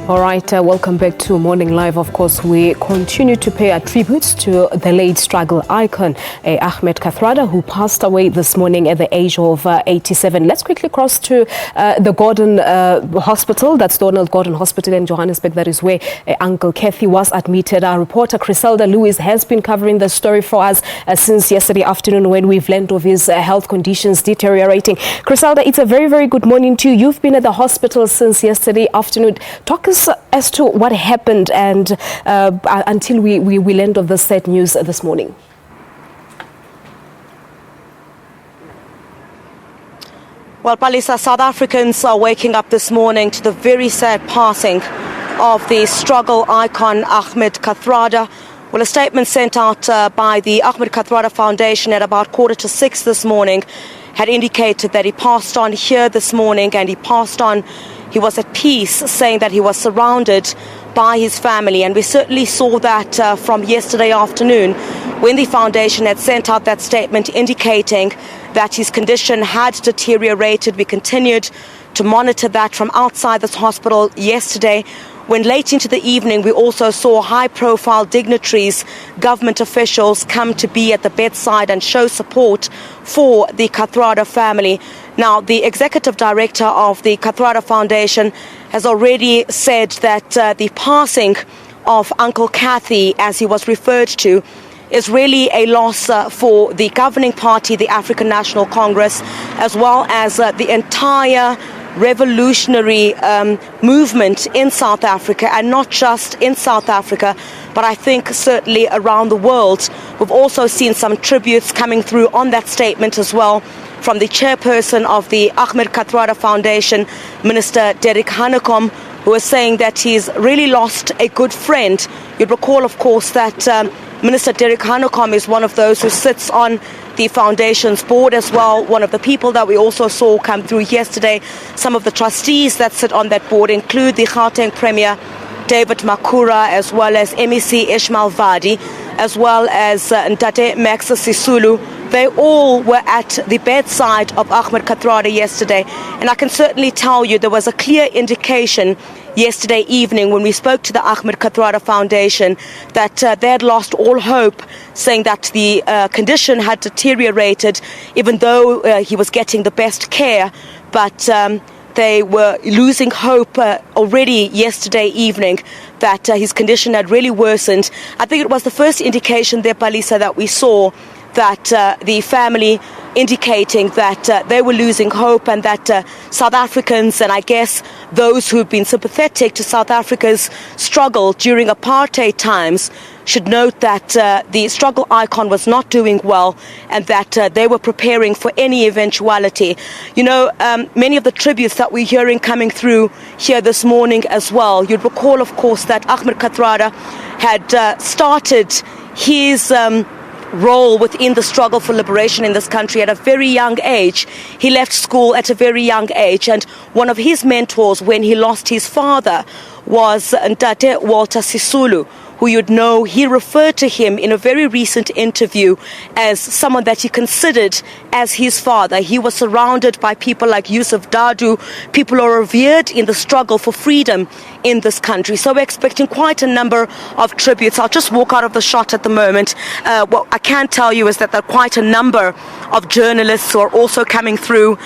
All right, welcome back to Morning Live. Of course, we continue to pay our tributes to the late struggle icon, Ahmed Kathrada, who passed away this morning at the age of 87. Let's quickly cross to the Gordon Hospital. That's Donald Gordon Hospital in Johannesburg. That is where Uncle Kathy was admitted. Our reporter, Griselda Lewis, has been covering the story for us since yesterday afternoon when we've learned of his health conditions deteriorating. Griselda, it's a very, very good morning to you. You've been at the hospital since yesterday afternoon. Talk us as to what happened and until we learned of the sad news this morning. Well, Palisa, South Africans are waking up this morning to the very sad passing of the struggle icon Ahmed Kathrada. Well, a statement sent out by the Ahmed Kathrada Foundation at about 5:45 this morning had indicated that he passed on here this morning, and he was at peace, saying that he was surrounded by his family. And we certainly saw that from yesterday afternoon when the foundation had sent out that statement indicating that his condition had deteriorated. We continued to monitor that from outside this hospital yesterday, when late into the evening we also saw high-profile dignitaries, government officials come to be at the bedside and show support for the Kathrada family. Now, the executive director of the Kathrada Foundation has already said that the passing of Uncle Kathy, as he was referred to, is really a loss for the governing party, the African National Congress, as well as the entire revolutionary movement in South Africa, and not just in South Africa, but I think certainly around the world. We've also seen some tributes coming through on that statement as well from the chairperson of the Ahmed Kathrada Foundation, Minister Derek Hanekom, who is saying that he's really lost a good friend. You'd recall, of course, that Minister Derek Hanekom is one of those who sits on the foundation's board as well. One of the people that we also saw come through yesterday, some of the trustees that sit on that board include the Gauteng Premier David Makura, as well as MEC Ishmael Vadi, as well as Ntate Max Sisulu. They all were at the bedside of Ahmed Kathrada yesterday, and I can certainly tell you there was a clear indication yesterday evening when we spoke to the Ahmed Kathrada Foundation that they had lost all hope, saying that the condition had deteriorated, even though he was getting the best care, but they were losing hope already yesterday evening that his condition had really worsened. I think it was the first indication there, Palisa, that we saw that the family indicating that they were losing hope, and that South Africans, and I guess those who've been sympathetic to South Africa's struggle during apartheid times, should note that the struggle icon was not doing well, and that they were preparing for any eventuality. You know, many of the tributes that we're hearing coming through here this morning as well, you'd recall, of course, that Ahmed Kathrada had started his role within the struggle for liberation in this country at a very young age. He left school at a very young age, and one of his mentors when he lost his father was Ntate Walter Sisulu, who you'd know, he referred to him in a very recent interview as someone that he considered as his father. He was surrounded by people like Yusuf Dadu, people who are revered in the struggle for freedom in this country. So we're expecting quite a number of tributes. I'll just walk out of the shot at the moment. What I can tell you is that there are quite a number of journalists who are also coming through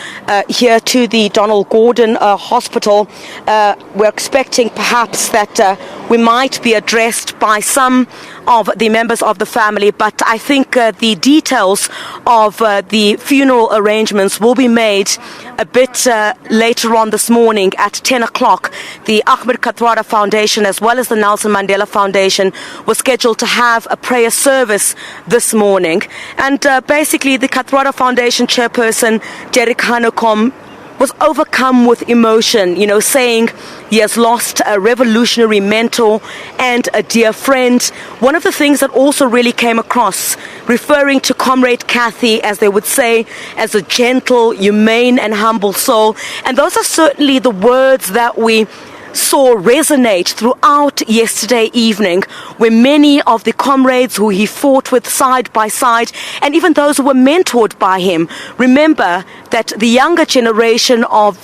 here to the Donald Gordon Hospital. We're expecting perhaps that we might be addressed by some of the members of the family, but I think the details of the funeral arrangements will be made a bit later on this morning at 10 o'clock. The Ahmed Kathrada Foundation, as well as the Nelson Mandela Foundation, was scheduled to have a prayer service this morning. And basically the Kathrada Foundation chairperson, Derek Hanekom, was overcome with emotion, you know, saying he has lost a revolutionary mentor and a dear friend. One of the things that also really came across, referring to Comrade Kathy, as they would say, as a gentle, humane and humble soul. And those are certainly the words that we saw resonate throughout yesterday evening, where many of the comrades who he fought with side by side, and even those who were mentored by him, remember that the younger generation of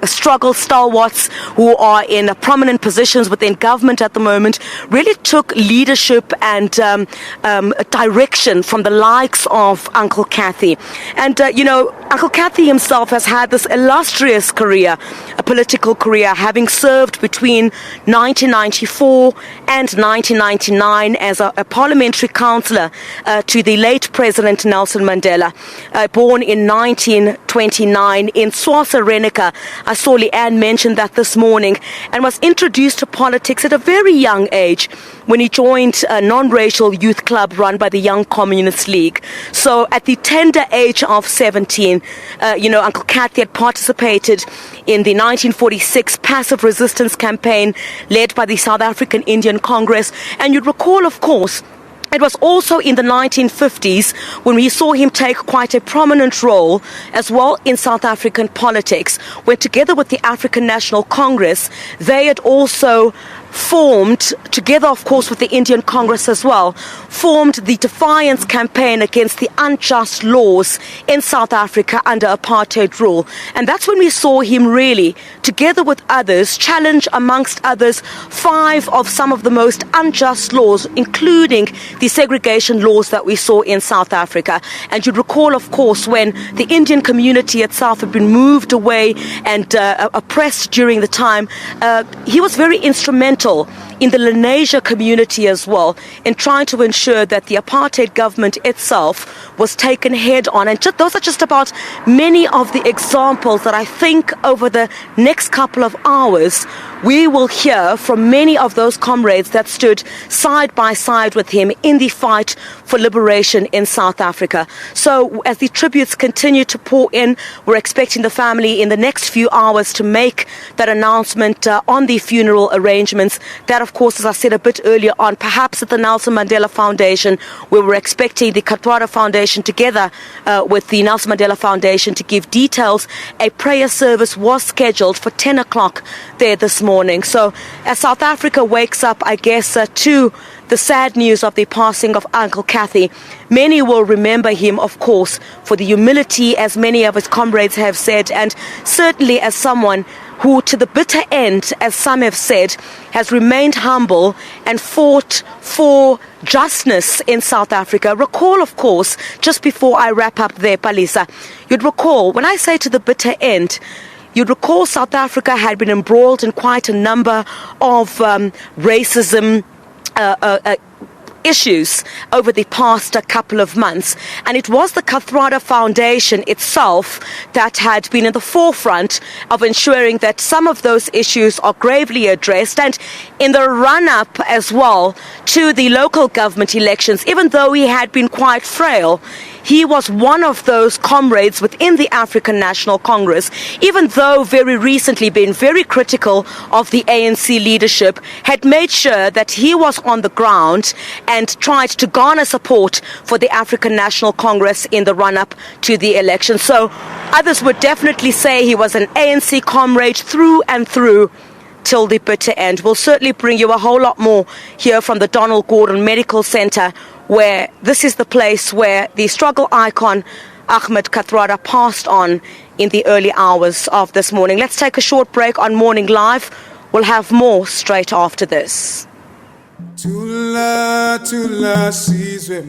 struggle stalwarts who are in prominent positions within government at the moment really took leadership and direction from the likes of Uncle Kathy. And, Uncle Kathy himself has had this illustrious career, a political career, having served between 1994 and 1999 as a parliamentary councillor to the late President Nelson Mandela. Born in 1929 in Swaziland. I saw Leanne mention that this morning, and was introduced to politics at a very young age when he joined a non-racial youth club run by the Young Communist League. So at the tender age of 17, Uncle Kathy had participated in the 1946 passive resistance campaign led by the South African Indian Congress. And you'd recall, of course, it was also in the 1950s when we saw him take quite a prominent role as well in South African politics, when together with the African National Congress, they had also formed, together of course with the Indian Congress as well, formed the defiance campaign against the unjust laws in South Africa under apartheid rule. And that's when we saw him really, together with others, challenge amongst others 5 of some of the most unjust laws, including the segregation laws that we saw in South Africa. And you'd recall, of course, when the Indian community itself had been moved away and oppressed during the time, he was very instrumental in the Lenasia community as well in trying to ensure that the apartheid government itself was taken head on. And those are just about many of the examples that I think over the next couple of hours we will hear from many of those comrades that stood side by side with him in the fight for liberation in South Africa. So as the tributes continue to pour in, we're expecting the family in the next few hours to make that announcement on the funeral arrangements. That, of course, as I said a bit earlier on, perhaps at the Nelson Mandela Foundation, where we're expecting the Kathrada Foundation together with the Nelson Mandela Foundation to give details. A prayer service was scheduled for 10 o'clock there this morning. So as South Africa wakes up, I guess, to the sad news of the passing of Uncle Kathy, many will remember him, of course, for the humility, as many of his comrades have said, and certainly as someone who, to the bitter end, as some have said, has remained humble and fought for justness in South Africa. Recall, of course, just before I wrap up there, Palisa, you'd recall, when I say to the bitter end, you'd recall South Africa had been embroiled in quite a number of racism issues over the past couple of months, and it was the Kathrada Foundation itself that had been in the forefront of ensuring that some of those issues are gravely addressed. And in the run-up as well to the local government elections, even though he had been quite frail, he was one of those comrades within the African National Congress, even though very recently been very critical of the ANC leadership, had made sure that he was on the ground and tried to garner support for the African National Congress in the run-up to the election. So others would definitely say he was an ANC comrade through and through till the bitter end. We'll certainly bring you a whole lot more here from the Donald Gordon Medical Center, where this is the place where the struggle icon Ahmed Kathrada passed on in the early hours of this morning. Let's take a short break on Morning Live. We'll have more straight after this. Tula sizwe